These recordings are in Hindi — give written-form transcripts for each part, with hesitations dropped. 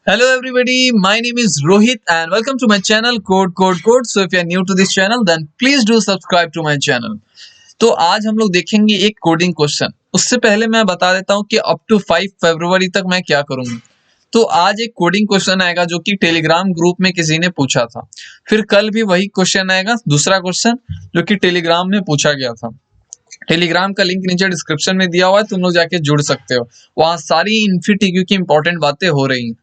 Hello everybody, my name is Rohit and welcome to my channel Code. So if you are new to this channel then please do subscribe to my channel. तो आज हम लोग देखेंगे एक कोडिंग क्वेश्चन। उससे पहले मैं बता देता हूँ कि अप टू 5 फरवरी तक मैं क्या करूंगा। तो आज एक कोडिंग क्वेश्चन आएगा जो कि टेलीग्राम ग्रुप में किसी ने पूछा था। फिर कल भी वही क्वेश्चन आएगा, दूसरा क्वेश्चन जो कि टेलीग्राम में पूछा गया था। टेलीग्राम का लिंक नीचे डिस्क्रिप्शन में दिया हुआ है, तुम लोग जाके जुड़ सकते हो। वहां सारी इन्फीटीक्यू की इंपॉर्टेंट बातें हो रही हैं।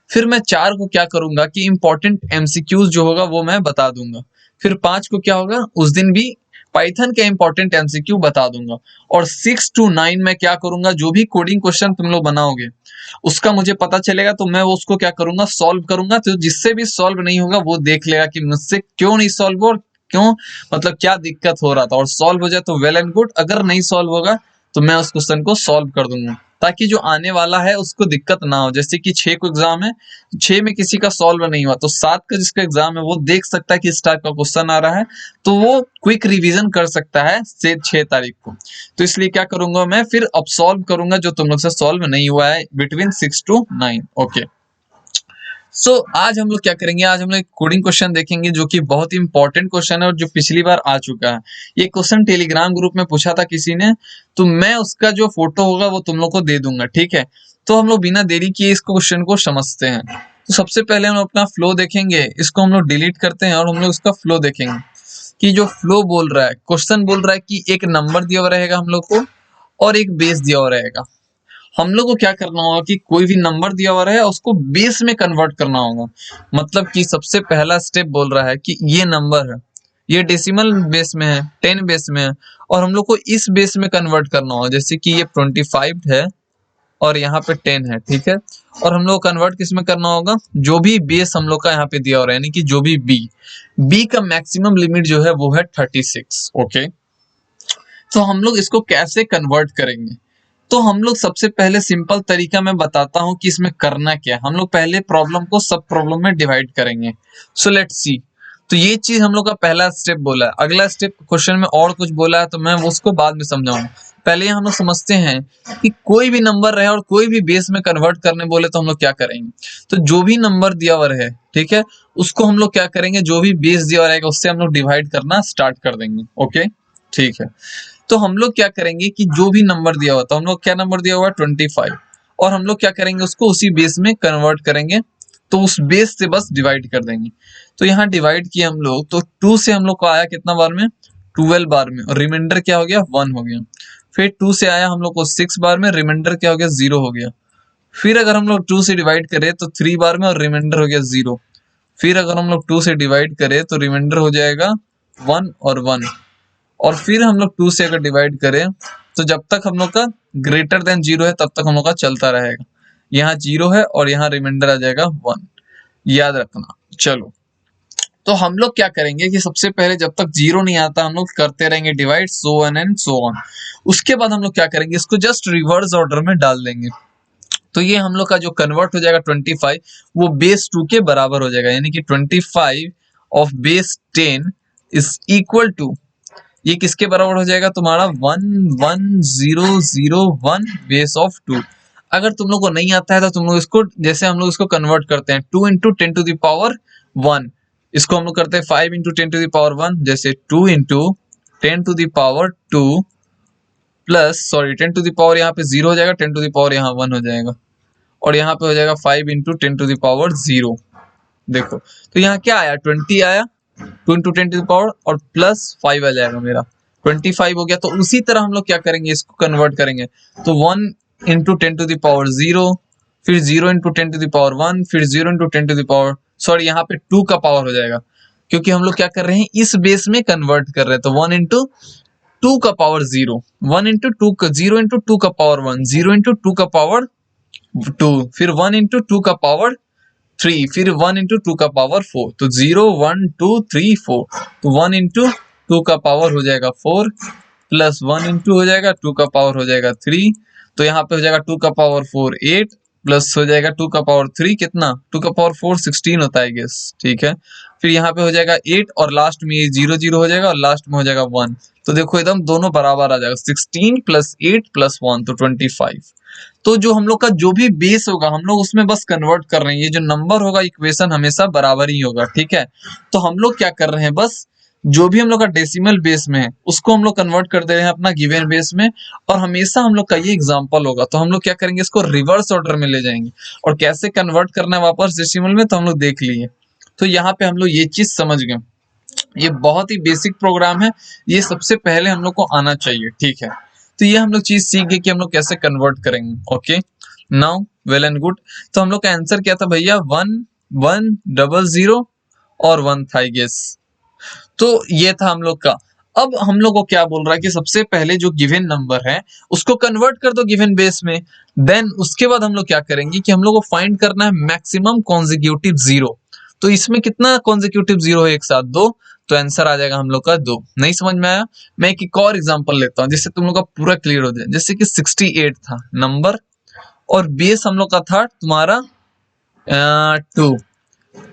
फिर मैं 4 को क्या करूंगा कि इंपॉर्टेंट एमसीक्यूज जो होगा वो मैं बता दूंगा। फिर 5 को क्या होगा, उस दिन भी पाइथन के इंपॉर्टेंट एमसीक्यू बता दूंगा। और 6 to 9 में क्या करूंगा, जो भी कोडिंग क्वेश्चन तुम लोग बनाओगे उसका मुझे पता चलेगा तो मैं उसको क्या करूंगा, सॉल्व करूंगा। तो जिससे भी सॉल्व नहीं होगा वो देख लेगा कि मुझसे क्यों नहीं सॉल्व हो और क्यों, मतलब क्या दिक्कत हो रहा था। और सॉल्व हो जाए तो वेल एंड गुड, अगर नहीं सॉल्व होगा तो मैं उस क्वेश्चन को सॉल्व कर दूंगा ताकि जो आने वाला है उसको दिक्कत ना हो। जैसे कि 6 को एग्जाम है, 6 में किसी का सॉल्व नहीं हुआ तो 7 का जिसका एग्जाम है वो देख सकता है कि इस टाइप का क्वेश्चन आ रहा है तो वो क्विक रिवीजन कर सकता है 6 तारीख को। तो इसलिए क्या करूंगा, मैं फिर अब सॉल्व करूंगा जो तुम लोग से सॉल्व नहीं हुआ है बिटवीन 6 to 9। ओके, सो आज हम लोग क्या करेंगे, आज हम लोग एक कोडिंग क्वेश्चन देखेंगे जो कि बहुत ही इंपॉर्टेंट क्वेश्चन है और जो पिछली बार आ चुका है। ये क्वेश्चन टेलीग्राम ग्रुप में पूछा था किसी ने, तो मैं उसका जो फोटो होगा वो तुम लोग को दे दूंगा, ठीक है। तो हम लोग बिना देरी किए इस क्वेश्चन को समझते हैं। तो सबसे पहले हम अपना फ्लो देखेंगे, इसको हम लोग डिलीट करते हैं और हम लोग इसका फ्लो देखेंगे कि जो फ्लो बोल रहा है, क्वेश्चन बोल रहा है कि एक नंबर दिया हुआ रहेगा हम लोग को और एक बेस दिया हुआ रहेगा। हम लोग को क्या करना होगा कि कोई भी नंबर दिया हुआ है उसको बेस में कन्वर्ट करना होगा। मतलब कि सबसे पहला स्टेप बोल रहा है कि ये नंबर है, ये डेसिमल बेस में है, 10 बेस में है और हम लोग को इस बेस में कन्वर्ट करना होगा। जैसे कि ये 25 है और यहाँ पे 10 है, ठीक है। और हम लोग कन्वर्ट किस में करना होगा, जो भी बेस हम लोग का यहाँ पे दिया हो रहा है, यानी कि जो भी बी का मैक्सिमम लिमिट जो है वो है 36। ओके, तो हम लोग इसको कैसे कन्वर्ट करेंगे। तो हम लोग सबसे पहले सिंपल तरीका मैं बताता हूं कि इसमें करना क्या है। हम लोग पहले प्रॉब्लम को सब प्रॉब्लम में डिवाइड करेंगे। सो लेट्स सी, तो ये चीज हम लोग का पहला स्टेप बोला है। अगला स्टेप क्वेश्चन में और कुछ बोला है तो मैं उसको बाद में समझाऊंगा। पहले हम लोग समझते हैं कि कोई भी नंबर रहे और कोई भी बेस में कन्वर्ट करने बोले तो हम लोग क्या करेंगे। तो जो भी नंबर दिया हुआ रहे, ठीक है, उसको हम लोग क्या करेंगे, जो भी बेस दिया हुआ रहेगा उससे हम लोग डिवाइड करना स्टार्ट कर देंगे। ओके, ठीक है। तो हम लोग क्या करेंगे कि जो भी नंबर दिया हुआ, तो हम लोग क्या नंबर दिया हुआ है 25, और हम लोग क्या करेंगे उसको उसी बेस में कन्वर्ट करेंगे। तो उस बेस से बस डिवाइड कर देंगे। तो यहाँ डिवाइड किए हम लोग, तो 2 से हम लोग को आया कितना बार में, 12 बार में, और रिमाइंडर क्या हो गया, 1 हो गया। फिर 2 से आया हम लोग को 6 बार में, रिमाइंडर क्या हो गया, 0 हो गया। फिर अगर हम लोग 2 से डिवाइड करें तो 3 बार में और रिमाइंडर हो गया 0। फिर अगर हम लोग 2 से डिवाइड करें तो रिमाइंडर हो जाएगा 1 और 1। और फिर हम लोग 2 से अगर डिवाइड करें तो जब तक हम लोग का ग्रेटर देन 0 है तब तक हम लोग का चलता रहेगा। यहाँ 0 है और यहाँ रिमाइंडर आ जाएगा 1, याद रखना। चलो, तो हम लोग क्या करेंगे कि सबसे पहले जब तक 0 नहीं आता हम लोग करते रहेंगे divide, so on and so on. उसके बाद हम लोग क्या करेंगे, इसको जस्ट रिवर्स ऑर्डर में डाल देंगे। तो ये हम लोग का जो कन्वर्ट हो जाएगा 25, वो बेस 2 के बराबर हो जाएगा। यानी कि 25 of base 10 is equal to, ये किसके बराबर हो जाएगा तुम्हारा, 11001 बेस ऑफ 2। अगर तुम लोग को नहीं आता है तो तुम लोग इसको, जैसे हम लोग इसको कन्वर्ट करते हैं 2 इंटू 10 टू दावर 1, इसको हम लोग करते हैं 5 इंटू 10 टू दावर 1, जैसे 2 into 10 to the power 2 plus, sorry 10 to the power यहाँ पे 0 हो जाएगा, 10 टू दावर यहाँ 1 हो जाएगा, और यहाँ पे हो जाएगा 5 इंटू 10 टू दावर 0। देखो, तो यहाँ क्या आया, 20 आया, 2 इंटू 10 टू पावर और प्लस 5 आ जाएगा, मेरा 25 हो गया। तो उसी तरह हम लोग क्या करेंगे, इसको कन्वर्ट करेंगे। तो 1 इंटू 10 टू दावर 0, फिर 0 इंटू 10 टू दावर 1, फिर 0 इंटू 10 टू दावर, सॉरी यहाँ पे 2 का पावर हो जाएगा, क्योंकि हम लोग क्या कर रहे हैं, इस बेस में कन्वर्ट कर रहे हैं। तो 1 इंटू 2 का पावर 0, 1 इंटू 2 का 0 इंटू 2 का पावर 1, 0 इंटू 2 का पावर 2, फिर 1 इंटू 2 का पावर 3, फिर 1 इंटू 2 का पावर 4। तो 0 1 2 3 4, तो 1 इंटू 2 का पावर हो जाएगा 4 प्लस 1 इंटू हो जाएगा 2 का पावर हो जाएगा 3, तो यहाँ पे हो जाएगा 2 का पावर 4 8 प्लस हो जाएगा 2 का पावर 3 कितना 2 का पावर 4 16 होता है गेस, ठीक है। फिर यहाँ पे हो जाएगा 8 और लास्ट में ये 0 0 हो जाएगा और लास्ट में हो जाएगा 1। तो देखो एकदम दोनों बराबर आ जाएगा, 16 प्लस 8 प्लस 1 तो 25। तो जो हम लोग का जो भी बेस होगा हम लोग उसमें बस कन्वर्ट कर रहे हैं, ये जो नंबर होगा इक्वेशन हमेशा बराबर ही होगा, ठीक है। तो हम लोग क्या कर रहे हैं, बस जो भी हम लोग का डेसिमल बेस में है उसको हम लोग कन्वर्ट कर दे रहे हैं अपना गिवन बेस में। और हमेशा हम लोग का ये एग्जांपल होगा तो हम लोग क्या करेंगे, इसको रिवर्स ऑर्डर में ले जाएंगे और कैसे कन्वर्ट करना है वापस डेसिमल में तो हम लोग देख लिए। तो यहाँ पे हम लोग ये चीज समझ गए, ये बहुत ही बेसिक प्रोग्राम है, ये सबसे पहले हम लोग को आना चाहिए, ठीक है। तो ये हम लोग चीज सीख गए कि हम लोग कैसे कन्वर्ट करेंगे। Okay, now well and good. तो हम लोग का आंसर क्या था भैया, 1100 और 1 था आई गेस। तो ये था हम लोग का। अब हम लोग को क्या बोल रहा है कि सबसे पहले जो गिवन नंबर है उसको कन्वर्ट कर दो गिवन बेस में, देन उसके बाद हम लोग क्या करेंगे कि हम लोग को फाइंड करना है मैक्सिमम कॉन्जिक्यूटिव जीरो। तो इसमें कितना कॉन्जिक्यूटिव जीरो है, एक साथ 2, तो आंसर आ जाएगा हम लोग का 2। नहीं समझ में आया, मैं एक और एग्जांपल लेता हूं जिससे तुम लोग का पूरा क्लियर हो जाए। जैसे कि 68 था नंबर और बेस हम लोग का था तुम्हारा 2,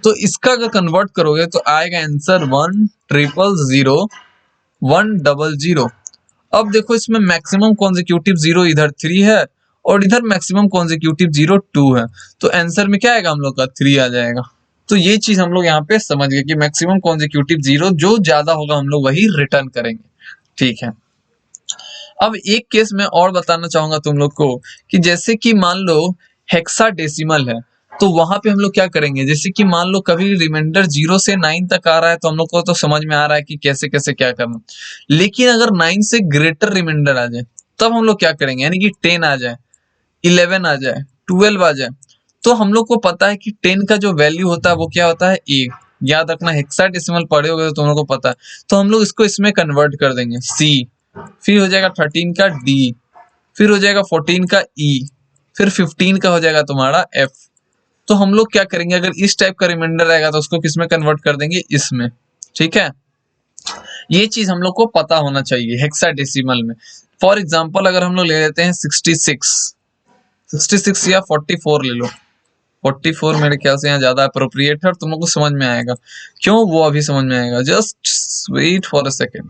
तो इसका अगर कन्वर्ट करोगे तो आएगा आंसर 1000100। अब देखो इसमें मैक्सिमम कॉन्जिक्यूटिव जीरो इधर 3 है और इधर मैक्सिमम कॉन्जिक्यूटिव जीरो 2 है, तो आंसर में क्या आएगा हम लोग का 3 आ जाएगा। तो ये चीज हम लोग यहाँ पे समझ गए कि मैक्सिमम कॉन्जिक्यूटिव जीरो जो ज्यादा होगा हम लोग वही रिटर्न करेंगे, ठीक है। अब एक केस में और बताना चाहूंगा तुम लोग को कि जैसे कि मान लो हेक्साडेसिमल है, तो वहां पे हम लोग क्या करेंगे, जैसे कि मान लो कभी रिमाइंडर 0 से 9 तक आ रहा है तो हम लोग को तो समझ में आ रहा है कि कैसे कैसे क्या करना। लेकिन अगर 9 से ग्रेटर रिमाइंडर आ जाए तब हम लोग क्या करेंगे, यानी कि 10 आ जाए, 11 आ जाए, 12 आ जाए, तो हम लोग को पता है कि 10 का जो वैल्यू होता है वो क्या होता है, ए। याद रखना, हेक्साडेसिमल पढ़े होगे तो तुम लोग को पता है। तो हम लोग इसको इसमें कन्वर्ट कर देंगे, सी, फिर हो जाएगा 13 का डी, फिर हो जाएगा 14 का ई, फिर 15 का हो जाएगा तुम्हारा एफ। तो हम लोग क्या करेंगे, अगर इस टाइप का रिमाइंडर आएगा तो उसको किसमें कन्वर्ट कर देंगे, इसमें, ठीक है। ये चीज हम लोग को पता होना चाहिए हेक्साडेसिमल में। फॉर एग्जांपल अगर हम लोग ले लेते हैं 66 या 44 ले लो, 44 मेरे ख्याल से यहाँ ज्यादा अप्रोप्रिएट है और तुम लोग को समझ में आएगा क्यों, वो अभी समझ में आएगा, just wait for a second.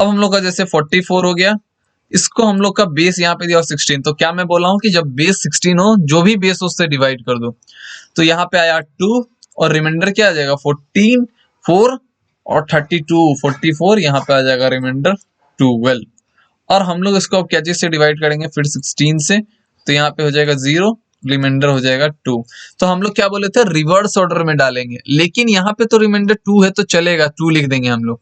अब हम लोग का जैसे 44 हो गया, इसको हम लोग का बेस यहाँ पे दिया और 16, तो क्या मैं बोला हूँ कि जब बेस 16 हो जो भी बेस हो उससे डिवाइड कर दो। तो यहाँ पे आया 2 और रिमाइंडर क्या आ जाएगा 14, 4 और 32, 44, यहाँ पे आ जाएगा रिमाइंडर 12। और हम लोग इसको अब क्या चीज से डिवाइड करेंगे, फिर 16 से, तो यहाँ पे हो जाएगा 0, रिमाइंडर हो जाएगा 2। तो हम लोग क्या बोले थे, रिवर्स ऑर्डर में डालेंगे, लेकिन यहाँ पे तो रिमाइंडर 2 है तो चलेगा, 2 लिख देंगे हम लोग।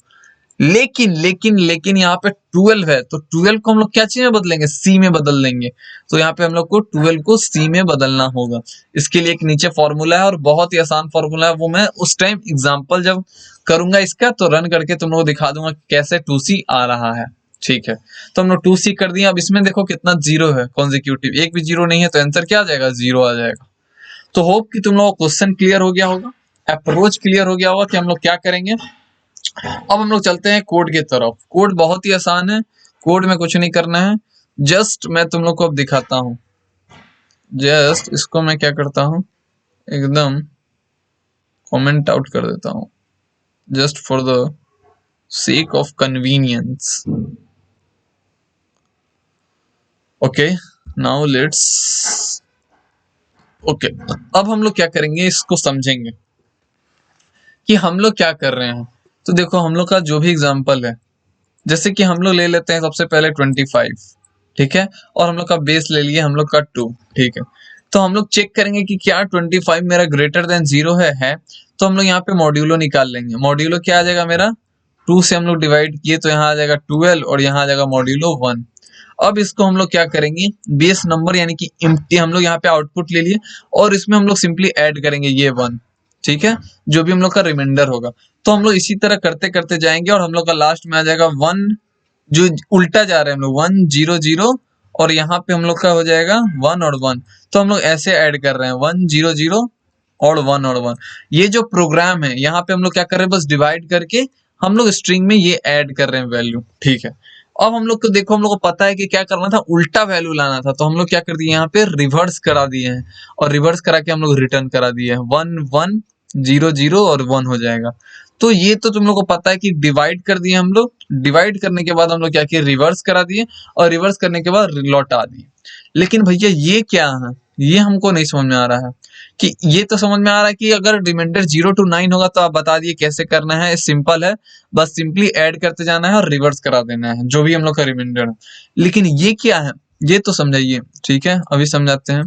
लेकिन यहाँ पे 12 है तो 12 को हम लोग क्या चीज में बदलेंगे, सी में बदल देंगे। तो यहाँ पे हम लोग को 12 को सी में बदलना होगा। इसके लिए एक नीचे फॉर्मूला है और बहुत ही आसान फॉर्मूला है, वो मैं उस टाइम एग्जांपल जब करूंगा इसका तो रन करके तुम लोग को दिखा दूंगा कैसे 2C आ रहा है, ठीक है। तो हम लोग 2C कर दिया। अब इसमें देखो कितना जीरो है कॉन्जिक्यूटिव, एक भी जीरो नहीं है तो आंसर क्या आ जाएगा, 0 आ जाएगा। तो होप कि तुम लोगों को क्वेश्चन क्लियर हो गया होगा, अप्रोच क्लियर हो गया होगा कि हम लोग क्या करेंगे। अब हम लोग चलते हैं कोड की तरफ। कोड बहुत ही आसान है, कोड में कुछ नहीं करना है, जस्ट मैं तुम लोग को अब दिखाता हूं। जस्ट इसको मैं क्या करता हूं, एकदम कमेंट आउट कर देता हूं, just for the sake of convenience. Okay, now let's, okay, अब हम लोग क्या करेंगे, इसको समझेंगे कि हम लोग क्या कर रहे हैं। तो देखो हम लोग का जो भी एग्जांपल है, जैसे कि हम लोग ले लेते हैं सबसे पहले 25, ठीक है, और हम लोग का बेस ले लिए हम लोग का 2, ठीक है। तो हम लोग चेक करेंगे कि क्या 25 मेरा ग्रेटर देन 0 है। तो हम लोग यहाँ पे मॉड्यूलो निकाल लेंगे। मॉड्यूलो क्या आ जाएगा मेरा, 2 से हम लोग डिवाइड किए तो यहाँ आ जाएगा 12 और यहाँ आ जाएगा मॉड्यूलो 1। अब इसको हम लोग क्या करेंगे, बेस नंबर यानी कि एम्प्टी हम लोग यहाँ पे आउटपुट ले लिए और इसमें हम लोग सिंपली ऐड करेंगे ये 1, ठीक है, जो भी हम लोग का रिमाइंडर होगा। तो हम लोग इसी तरह करते करते जाएंगे और हम लोग का लास्ट में आ जाएगा 1, जो उल्टा जा रहे हैं हम लोग 1 0 0 और यहाँ पे हम लोग का हो जाएगा 1 और 1। तो हम लोग ऐसे ऐड कर रहे हैं 1 0 0 और 1 और 1। ये जो प्रोग्राम है यहाँ पे हम लोग क्या कर रहे हैं, बस डिवाइड करके हम लोग स्ट्रिंग में ये ऐड कर रहे हैं वैल्यू, ठीक है। अब हम लोग को देखो, हम लोग को पता है कि क्या करना था, उल्टा वैल्यू लाना था, तो हम लोग क्या कर दिए यहाँ पे रिवर्स करा दिए हैं, और रिवर्स करा के हम लोग रिटर्न करा दिए हैं 1 1 0 0 और 1 हो जाएगा। तो ये तो तुम लोग को पता है कि डिवाइड कर दिए हम लोग, डिवाइड करने के बाद हम लोग क्या किए, रिवर्स करा दिए, और रिवर्स करने के बाद लौटा दिए। लेकिन भैया ये क्या है, ये हमको नहीं समझ में आ रहा है। कि ये तो समझ में आ रहा है कि अगर रिमाइंडर 0 to 9 होगा तो आप बता दिए कैसे करना है, सिंपल है, बस सिंपली ऐड करते जाना है और रिवर्स करा देना है जो भी हम लोग का रिमाइंडर है। लेकिन ये क्या है, ये तो समझाइए। ठीक है, अभी समझाते हैं।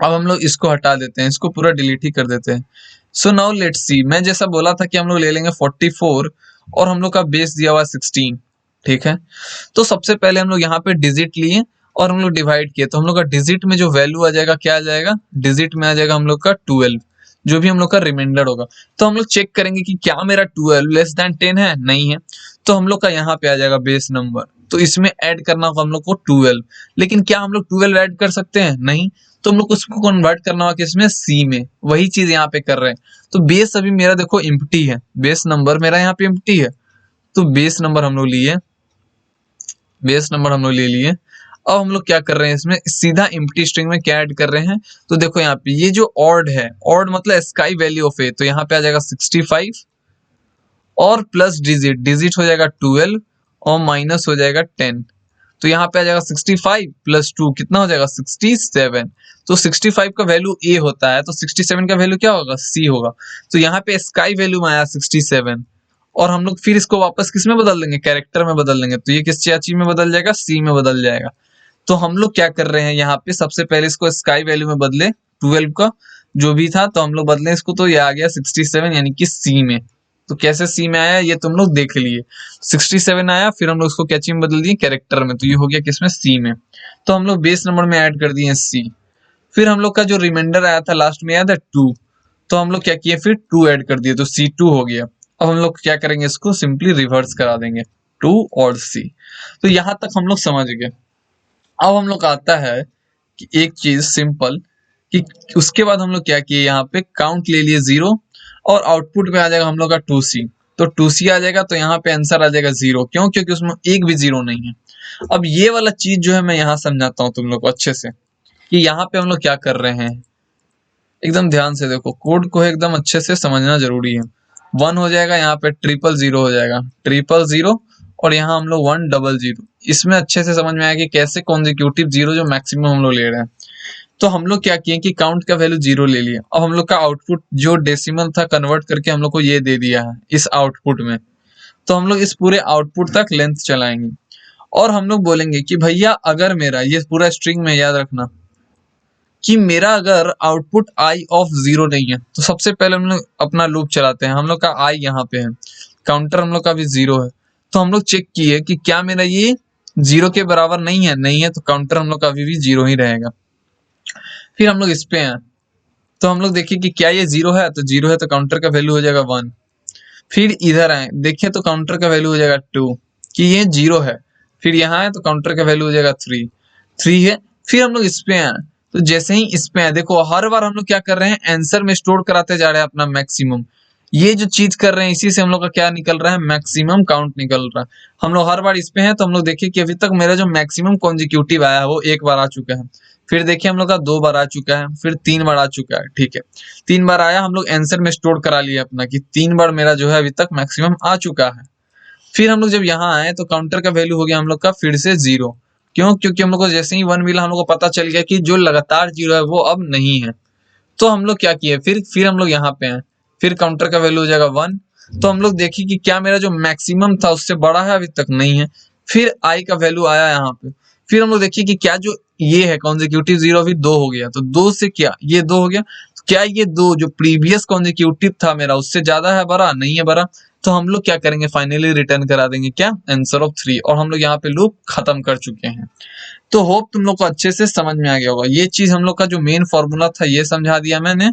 अब हम लोग इसको हटा देते हैं, इसको पूरा डिलीट ही कर देते हैं। सो नाउ लेट्स सी, मैं जैसा बोला था कि हम लोग ले लेंगे 44 और हम लोग का बेस दिया हुआ 16। ठीक है, तो सबसे पहले हम लोग यहाँ पे डिजिट लिए और हम लोग डिवाइड किए, तो हम लोग का डिजिट में जो वैल्यू आ जाएगा, क्या आ जाएगा, डिजिट में आ जाएगा हम लोग का 12, जो भी हम लोग का रिमाइंडर होगा। तो हम लोग चेक करेंगे कि क्या मेरा 12 लेस देन 10 है, नहीं है, तो हम लोग का यहाँ पे आ जाएगा बेस नंबर, तो इसमें ऐड करना होगा हम लोग को 12। लेकिन क्या हम लोग 12 ऐड कर सकते हैं, नहीं, तो हम लोग उसको कन्वर्ट करना होगा किसमें, सी में, वही चीज यहाँ पे कर रहे हैं। तो बेस अभी मेरा देखो एम्प्टी है, बेस नंबर मेरा यहाँ पे एम्प्टी है, तो बेस नंबर हम लोग लिए, बेस नंबर हम लोग ले लिए। अब हम लोग क्या कर रहे हैं, इसमें सीधा एम्प्टी स्ट्रिंग में क्या ऐड कर रहे हैं, तो देखो यहाँ पे ये जो ऑड है, ऑड मतलब स्काई वैल्यू ऑफ ए, तो यहाँ पे आ जाएगा 65 और प्लस डिजिट, डिजिट हो जाएगा 12 और माइनस हो जाएगा 10, तो यहाँ पे आ जाएगा 65 प्लस 2 कितना हो जाएगा 67। तो 65 का वैल्यू ए होता है, तो 67 का वैल्यू क्या होगा, सी होगा। तो यहाँ पे स्काई वैल्यू में आया 67, और हम लोग फिर इसको वापस किस में बदल देंगे, कैरेक्टर में बदल देंगे, तो ये किस चीज में बदल जाएगा, सी में बदल जाएगा। तो हम लोग क्या कर रहे हैं यहाँ पे, सबसे पहले इसको स्काई वैल्यू में बदले, 12 का जो भी था, तो हम लोग बदले इसको, तो ये आ गया 67 यानी कि सी में। तो कैसे सी में आया ये तुम लोग देख लिए, 67 आया, फिर हम लोग उसको क्या में बदल दिए, कैरेक्टर में, तो ये हो गया किसमें, सी में। तो हम लोग बेस नंबर में ऐड कर दिए सी। फिर हम लोग का जो रिमाइंडर आया था लास्ट में याद है 2, तो हम लोग क्या किए, फिर 2 ऐड कर दिए, तो C2 हो गया। अब हम लोग क्या करेंगे, इसको सिंपली रिवर्स करा देंगे 2 और C। तो यहां तक हम लोग समझ गए। अब हम लोग आता है कि एक चीज सिंपल, कि उसके बाद हम लोग क्या किए, यहाँ पे काउंट ले लिए 0 और आउटपुट में आ जाएगा हम लोग का 2C, तो 2C आ जाएगा, तो यहाँ पे आंसर आ जाएगा 0, क्यों, क्योंकि उसमें एक भी 0 नहीं है। अब ये वाला चीज जो है मैं यहाँ समझाता हूँ तुम लोग को अच्छे से, कि यहाँ पे हम लोग क्या कर रहे हैं, एकदम ध्यान से देखो, कोड को एकदम अच्छे से समझना जरूरी है। 1 हो जाएगा, यहाँ पे 000 हो जाएगा, 000, और यहाँ हम लोग 100, इसमें अच्छे से समझ में आया कि कैसे कॉन्जिक्यूटिव जीरो जो मैक्सिमम हम लोग ले रहे हैं। तो हम लोग क्या किए कि काउंट का वैल्यू 0 ले लिया, अब हम लोग का आउटपुट जो डेसिमल था कन्वर्ट करके हम लोग को ये दे दिया है इस आउटपुट में। तो हम लोग इस पूरे आउटपुट तक लेंथ चलाएंगे, और हम लोग बोलेंगे कि भैया अगर मेरा ये पूरा स्ट्रिंग में याद रखना कि मेरा अगर आउटपुट आई ऑफ 0 नहीं है, तो सबसे पहले हम लोग अपना लूप चलाते हैं, हम लोग का आई यहाँ पे है, काउंटर हम लोग का भी 0 है, तो हम लोग चेक किए कि क्या मेरा ये 0 के बराबर नहीं है, नहीं है, तो काउंटर हम लोग का अभी भी 0 ही रहेगा। फिर हम लोग इस पे हैं, तो हम लोग देखिए कि क्या ये 0 है, तो 0 है, तो काउंटर का वैल्यू हो जाएगा 1। फिर इधर आए, देखिए तो काउंटर का वैल्यू हो जाएगा 2, कि ये 0 है। फिर यहाँ है, तो काउंटर का वैल्यू हो जाएगा 3 है। फिर हम लोग इस पे आए, तो जैसे ही इस पे आए, देखो हर बार हम लोग क्या कर रहे हैं, आंसर में स्टोर कराते जा रहे हैं अपना मैक्सिमम। ये जो चीज कर रहे हैं, इसी से हम लोग का क्या निकल रहा है, मैक्सिमम काउंट निकल रहा है। हम लोग हर बार इस पे हैं, तो हम लोग देखिए कि अभी तक मेरा जो मैक्सिमम कॉन्जिक्यूटिव आया है वो एक बार आ चुका है। फिर देखिए हम लोग का 2 बार आ चुका है, फिर 3 बार आ चुका है। ठीक है, 3 बार आया, हम लोग आंसर में स्टोर करा लिया अपना कि 3 बार मेरा जो है अभी तक मैक्सिमम आ चुका है। फिर हम लोग जब यहाँ आए, तो काउंटर का वैल्यू हो गया हम लोग का फिर से 0, क्यों, क्योंकि हम लोग को जैसे ही 1 मिला, हम लोग को पता चल गया कि जो लगातार 0 है वो अब नहीं है। तो हम लोग क्या किए, फिर हम लोग यहाँ पे हैं, फिर काउंटर का वैल्यू हो जाएगा 1। तो हम लोग देखिए कि क्या मेरा जो मैक्सिमम था उससे बड़ा है, अभी तक नहीं है। फिर आई का वैल्यू आया यहाँ पे, फिर हम लोग देखिए कि क्या जो ये है कॉन्जिक्यूटिव 0 अभी 2 हो गया, तो 2 से क्या ये 2 हो गया, तो क्या ये 2 जो प्रीवियस कॉन्जिक्यूटिव था मेरा उससे ज्यादा है, बड़ा नहीं है बड़ा। तो हम लोग क्या करेंगे, फाइनली रिटर्न करा देंगे क्या, आंसर ऑफ 3, और हम लोग यहाँ पे लूप खत्म कर चुके हैं। तो होप तुम लोग को अच्छे से समझ में आ गया होगा। ये चीज हम लोग का जो मेन फॉर्मूला था ये समझा दिया मैंने,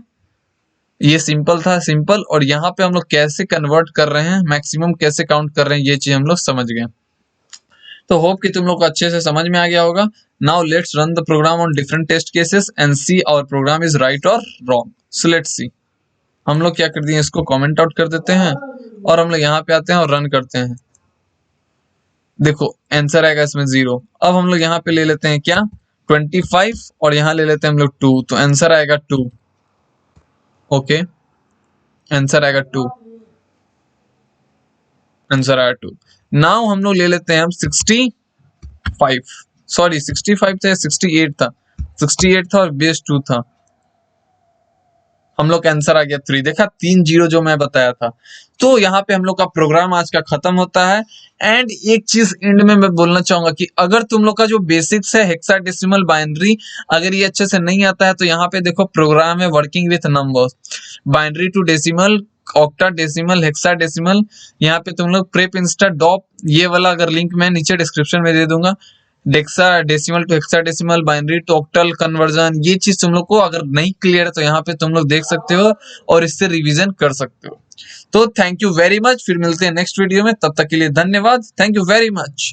ये सिंपल था, सिंपल, और यहाँ पे हम लोग कैसे कन्वर्ट कर रहे हैं, मैक्सिमम कैसे काउंट कर रहे हैं, ये चीज हम लोग समझ गए। तो होप कि तुम लोग को अच्छे से समझ में आ गया होगा। Now let's run the program on different test cases and see our program is right और रॉन्ग। So let's see. हम लोग क्या कर दिए, इसको कमेंट आउट कर देते हैं, और हम लोग यहाँ पे आते हैं और रन करते हैं। देखो आंसर आएगा इसमें 0। अब हम लोग यहाँ पे ले लेते हैं क्या 25 और यहाँ ले लेते हैं हम लोग 2, तो आंसर आएगा 2। ओके, आंसर आएगा 2, आंसर आया 2। नाउ हम लोग ले लेते हैं हम 65, सॉरी 65 था या 68 था, 68 था और बेस 2 था, हम लोग का आंसर आ गया 3। देखा 3 0 जो मैं बताया था। तो यहाँ पे हम लोग का प्रोग्राम आज का खत्म होता है। एंड एक चीज एंड में मैं बोलना चाहूंगा कि अगर तुम लोग का जो बेसिक्स है हेक्साडेसिमल बाइनरी अगर ये अच्छे से नहीं आता है तो यहाँ पे देखो प्रोग्राम है working with numbers, binary to decimal, octa decimal, hexadecimal. यहाँ पे तुम लोग प्रेप इंस्टा डॉप ये वाला अगर लिंक मैं नीचे डिस्क्रिप्शन में दे दूंगा, deca decimal to hexadecimal, binary to octal conversion, ये चीज तुम लोग को अगर नहीं क्लियर है तो यहाँ पे तुम लोग देख सकते हो और इससे रिवीजन कर सकते हो। तो थैंक यू वेरी मच, फिर मिलते हैं नेक्स्ट वीडियो में, तब तक के लिए धन्यवाद, थैंक यू वेरी मच।